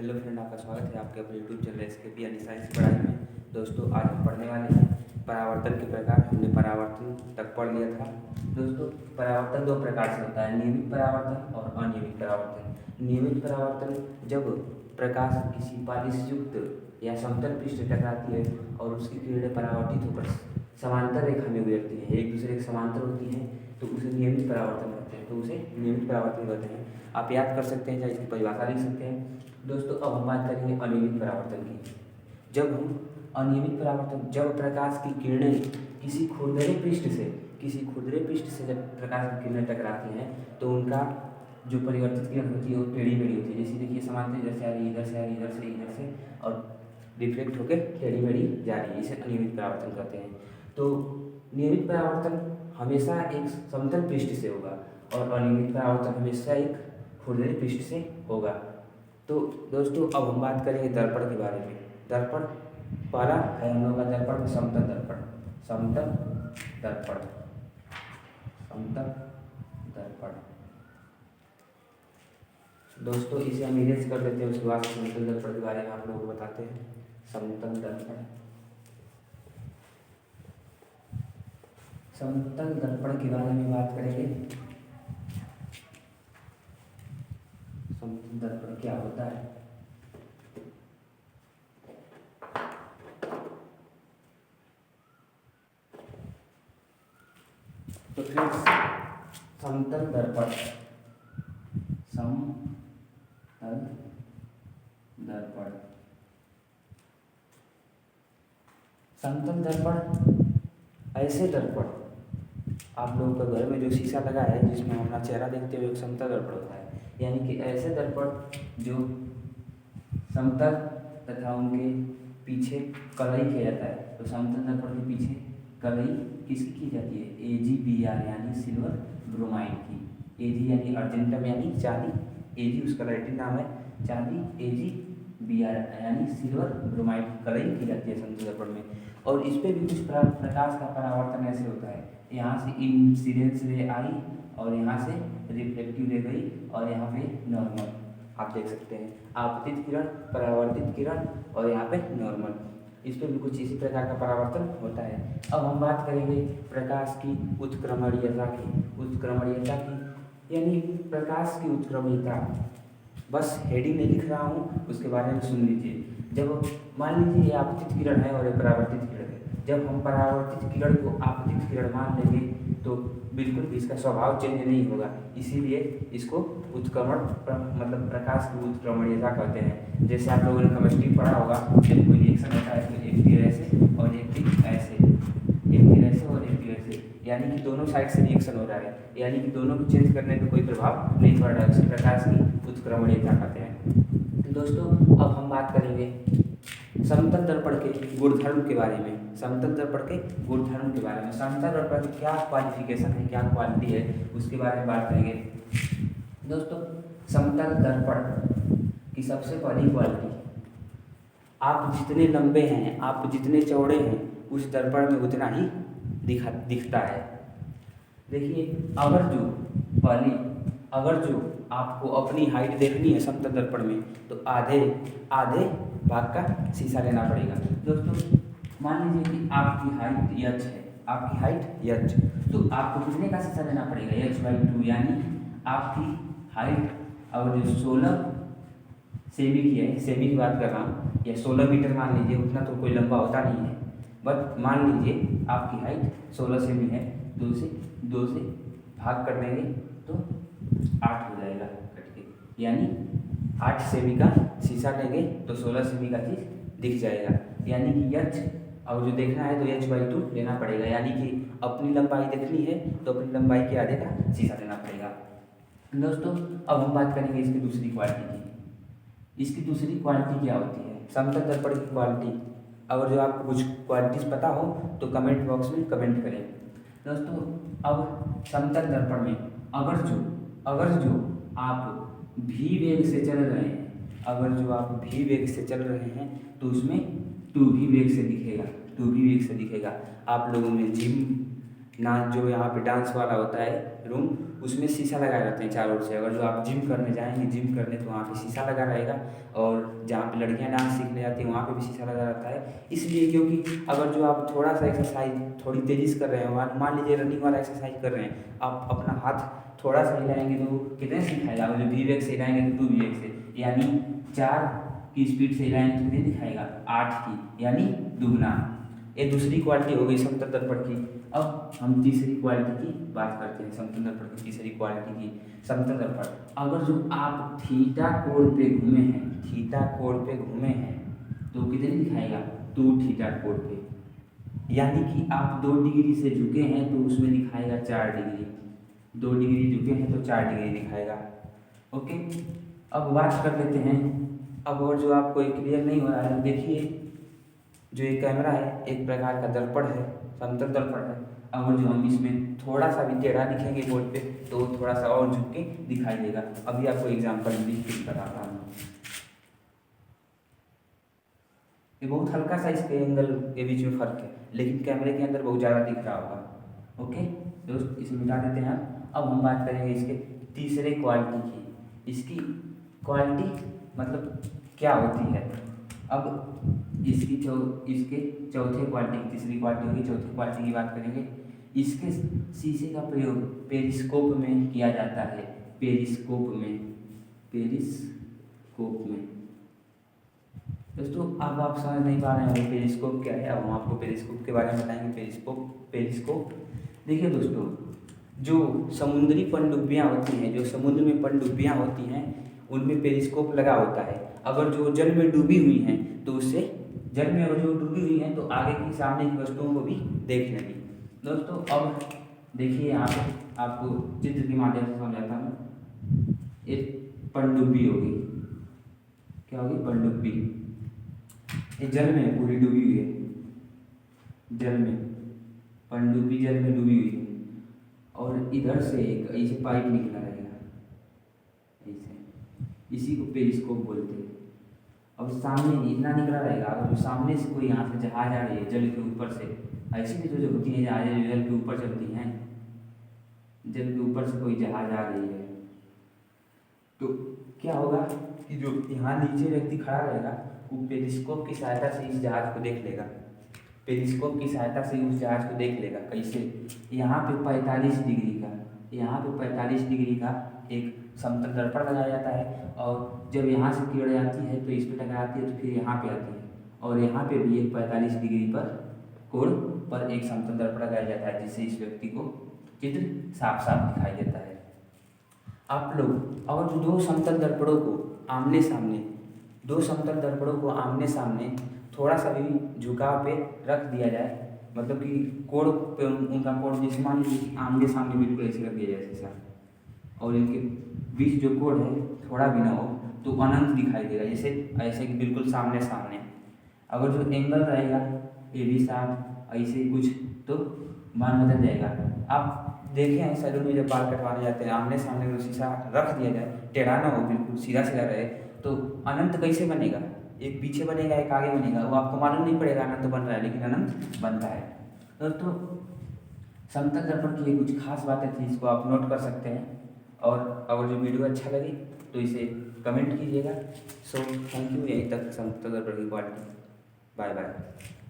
Hello friend, आपका स्वागत है आपके अपने यूट्यूब चैनल एसकेपी यानी साइंस पढ़ाई में। दोस्तों, आज हम पढ़ने वाले हैं परावर्तन के प्रकार। हमने परावर्तन तक पढ़ लिया था। दोस्तों, परावर्तन दो प्रकार से होता है, नियमित परावर्तन और अनियमित परावर्तन। नियमित परावर्तन जब प्रकाश किसी पालिशयुक्त या समतल पृष्ठ से टकराती है और उसकी किरणें परावर्तित होकर समांतर रेखा में गुजरती हैं, एक दूसरे के समांतर होती हैं, तो उसे नियमित परावर्तन कहते हैं। तो उसे नियमित परावर्तन कहते हैं। आप याद कर सकते हैं, चाहे इसकी परिभाषा लिख सकते हैं। दोस्तों, अब हम बात करेंगे अनियमित परावर्तन की। जब प्रकाश की किरणें किसी खुरदरे पृष्ठ से जब प्रकाश की किरणें टकराती हैं तो उनका जो परिवर्तित किरण होती है वो टेढ़ी मेढ़ी होती है। जैसे देखिए, समांतर इधर से आ रही है, इधर से आ रही है, इधर से और रिफ्लेक्ट होकर टेढ़ी मेढ़ी जा रही है। इसे अनियमित परावर्तन कहते हैं। तो नियमित परावर्तन हमेशा एक समतल पृष्ठ से होगा और अनियमित परावर्तन हमेशा एक खुरदरे पृष्ठ से होगा। तो दोस्तों, अब हम बात करेंगे दर्पण के बारे में। दर्पण पहला है हम लोग का दर्पण समतल दर्पण। दोस्तों, इसे हम इरेज कर देते हैं, उसके बाद समतल दर्पण के बारे में आप लोगों को बताते हैं। समतल दर्पण के बारे में बात करेंगे। समतल दर्पण क्या होता है? तो फ्रेंड्स, समतल दर्पण समतल दर्पण ऐसे दर्पण, आप लोगों का घर में जो शीशा लगा है जिसमें हम अपना चेहरा देखते हुए, एक समतल दर्पण होता है। यानी कि ऐसे दर्पण जो समतल तथा उनके पीछे कलई किया जाता है। तो समतल दर्पण के पीछे कलई किसकी की जाती है? AgBr यानी सिल्वर ब्रोमाइड की। Ag यानी अर्जेंटम यानी चांदी, Ag उसका लैटिन नाम है चांदी, AgBr यानी सिल्वर ब्रोमाइड कलई की जाती है समतल दर्पण में। और इस पर भी कुछ प्रकाश का परावर्तन ऐसे होता है, यहाँ से इंसिडेंस रे आई और यहाँ से रिफ्लेक्टिव रे गई और यहाँ पे नॉर्मल आप देख सकते हैं, आपतित किरण, परावर्तित किरण और यहाँ पे नॉर्मल। इस पर भी कुछ इसी प्रकार का परावर्तन होता है। अब हम बात करेंगे प्रकाश की उत्क्रमणीयता की, यानी प्रकाश की उत्क्रमणीयता। बस हेडिंग नहीं लिख रहा हूँ, उसके बारे में सुन लीजिए। जब मान लीजिए ये आपतित किरण है और ये परावर्तित किरण है, जब हम परावर्तित किरण को आपतित किरण मान लेंगे तो बिल्कुल भी इसका स्वभाव चेंज नहीं होगा। इसीलिए इसको उत्क्रमण मतलब प्रकाश की उत्क्रमणीयता कहते हैं। जैसे आप लोगों ने केमिस्ट्री पढ़ा होगा, जब कोई रिएक्शन होता है तो एक तीर ऐसे और एक तीर ऐसे, एक तीर ऐसे और एक तीर ऐसे, यानी कि दोनों साइड से रिएक्शन हो रहा है, यानी कि दोनों को चेंज करने पर कोई प्रभाव नहीं पड़ रहा है। उसे प्रकाश की उत्क्रमणीयता कहते हैं। दोस्तों, अब हम बात करेंगे समतल दर्पण के गुणधर्म के बारे में। समतल दर्पण के गुणधर्म के बारे में, समतल दर्पण की क्या क्वालिफिकेशन है, क्या क्वालिटी है, उसके बारे में बात करेंगे। दोस्तों, समतल दर्पण की सबसे पहली क्वालिटी, आप जितने लंबे हैं, आप जितने चौड़े हैं, उस दर्पण में उतना ही दिखता है। देखिए, अगर जो आपको अपनी हाइट देखनी है समतल दर्पण में, तो आधे भाग का शीशा लेना पड़ेगा। दोस्तों, मान लीजिए कि आपकी हाइट h है, तो आपको कितने का शीशा लेना पड़ेगा? h/2, यानी आपकी हाइट अगर जो 16 सेमी की है, सेमी की बात कर रहा हूँ, या 16 मीटर मान लीजिए, उतना तो कोई लंबा होता नहीं है, बट मान लीजिए आपकी हाइट 16 सेमी है, तो उसे 2 से भाग कर देंगे तो 8 हो जाएगा कट के, यानी 8 सेमी का शीशा लेंगे तो 16 सेमी का चीज़ दिख जाएगा। यानी कि h अब जो देखना है तो h/2 लेना पड़ेगा, यानी कि अपनी लंबाई देखनी है तो अपनी लंबाई के आधे का शीशा लेना पड़ेगा। दोस्तों, अब हम बात करेंगे इसकी दूसरी क्वालिटी की। इसकी दूसरी क्वालिटी क्या होती है समतल दर्पण की क्वालिटी? अगर जो आपको कुछ क्वालिटीज पता हो तो कमेंट बॉक्स में कमेंट करें। दोस्तों, अब समतल दर्पण में अगर जो आप v वेग से चल रहे हैं, तो उसमें 2v वेग से दिखेगा। आप लोगों ने जिम ना जो यहाँ पे डांस वाला होता है रूम, उसमें शीशा लगाए रहते हैं चारों ओर से। अगर जो आप जिम करने जाएंगे जिम करने, तो वहाँ पे शीशा लगा रहेगा। और जहाँ पे लड़कियाँ डांस सीखने जाती हैं वहाँ पे भी शीशा लगा रहता है। इसलिए क्योंकि अगर जो आप थोड़ा सा एक्सरसाइज थोड़ी तेज़ी से कर रहे हैं, मान लीजिए रनिंग वाला एक्सरसाइज कर रहे हैं, आप अपना हाथ थोड़ा सा हिलाएंगे तो कितने से दिखाएगा? अगर जो वी से हिलाएंगे तो 2 से, यानी 4 की स्पीड से हिलाएंगे तो कितने दिखाएगा? 8 की, यानी दुगना। ये दूसरी क्वालिटी हो गई समतल दर्पण की। अब हम तीसरी क्वालिटी की बात करते हैं, समतल दर्पण की तीसरी क्वालिटी की। समतल दर्पण, अगर जो आप थीटा कोण पे घूमे हैं, थीटा कोण पे घूमे हैं तो कितने दिखाएगा? 2 थीटा कोण पे, यानी कि आप 2 डिग्री से झुके हैं तो उसमें दिखाएगा 4 डिग्री। 2 डिग्री झुके हैं तो 4 डिग्री दिखाएगा। ओके, अब बात कर लेते हैं। अब और जो आपको क्लियर नहीं हो रहा है, देखिए जो ये कैमरा है एक प्रकार का दर्पण है, समतल दर्पण है। अगर जो हम इसमें थोड़ा सा भी टेढ़ा दिखेंगे बोर्ड पे तो वो थोड़ा सा और झुक के दिखाई देगा। अभी आपको एग्जाम्पल भी बताता हूँ। ये बहुत हल्का सा इसके एंगल के बीच में फर्क है, लेकिन कैमरे के अंदर बहुत ज़्यादा दिख रहा होगा। ओके दोस्त, इसे मिटा देते हैं। अब हम बात करेंगे इसके तीसरे क्वालिटी की। इसकी क्वालिटी मतलब क्या होती है? अब इसके चौथे क्वालिटी, तीसरी क्वालिटी होगी, चौथी क्वालिटी की बात करेंगे। इसके शीशे का प्रयोग पेरिस्कोप में किया जाता है। पेरिस्कोप में, पेरिस्कोप में। दोस्तों अब आप समझ नहीं पा रहे हैं पेरिस्कोप क्या है, अब हम आपको पेरिस्कोप के बारे में बताएंगे। पेरिस्कोप देखिए दोस्तों, जो समुद्री पनडुब्बियाँ होती हैं, जो समुद्र में पनडुब्बियाँ होती हैं, उनमें पेरिस्कोप लगा होता है। अगर जो जल में डूबी हुई हैं तो उससे, जल में अगर जो डूबी हुई हैं तो आगे की सामने की वस्तुओं को भी देख लेंगी। दोस्तों अब देखिए यहाँ पे आपको चित्र के माध्यम से समझाता हूँ। एक पनडुब्बी होगी, क्या होगी? पनडुब्बी। ये जल में पूरी डूबी हुई है, जल में पनडुब्बी जल में डूबी हुई है, और इधर से एक ऐसे पाइप निकला रहेगा, ऐसे, इसी को पेरिस्कोप बोलते हैं। अब सामने इतना निकला रहेगा, अगर जो सामने से कोई यहाँ से जहाज आ रही है जल के ऊपर से, ऐसी भी तो जो होती है जहाजें जल के ऊपर चलती हैं, जल के ऊपर से कोई जहाज आ रही है तो क्या होगा कि जो यहाँ नीचे व्यक्ति खड़ा रहेगा वो पेरिस्कोप की सहायता से इस जहाज को देख लेगा। पेरिस्कोप की सहायता से उस जहाज को देख लेगा। कैसे? यहाँ पे 45 डिग्री का, यहाँ पे 45 डिग्री का एक समतल दर्पण लगाया जाता है, और जब यहाँ से किरण आती है तो इस पर टकराती है तो फिर यहाँ पे आती है, और यहाँ पे भी एक 45 डिग्री पर कोण पर एक समतल दर्पण लगाया जाता है, जिससे इस व्यक्ति को चित्र साफ साफ दिखाई देता है। आप लोग अगर दो समतल दर्पणों को आमने सामने, दो समतल दर्पणों को आमने सामने थोड़ा सा भी झुकाव पे रख दिया जाए, मतलब कि कोण पे उनका कोण जैसे मान लीजिए आमने सामने बिल्कुल ऐसे रख दिया जाए शीशा, और इनके बीच जो कोण है थोड़ा भी ना हो तो अनंत दिखाई देगा, जैसे ऐसे कि बिल्कुल सामने सामने। अगर जो एंगल रहेगा ए बी साथ ऐसे कुछ तो मान बदल जाएगा। आप देखे हैं सैलून में जब बाल कटवाने जाते हैं, आमने सामने में शीशा रख दिया जाए, टेढ़ा ना हो, बिल्कुल सीधा सीधा रहे, तो अनंत कैसे बनेगा? एक पीछे बनेगा एक आगे बनेगा, वो आपको मालूम नहीं पड़ेगा अनंत बन रहा है, लेकिन अनंत बनता है। दोस्तों समतल दर्पण की ये कुछ खास बातें थी, इसको आप नोट कर सकते हैं। और अगर जो वीडियो अच्छा लगे तो इसे कमेंट कीजिएगा। सो थैंक यू, यहीं तक समतल दर्पण की क्वालिटी। Bye bye.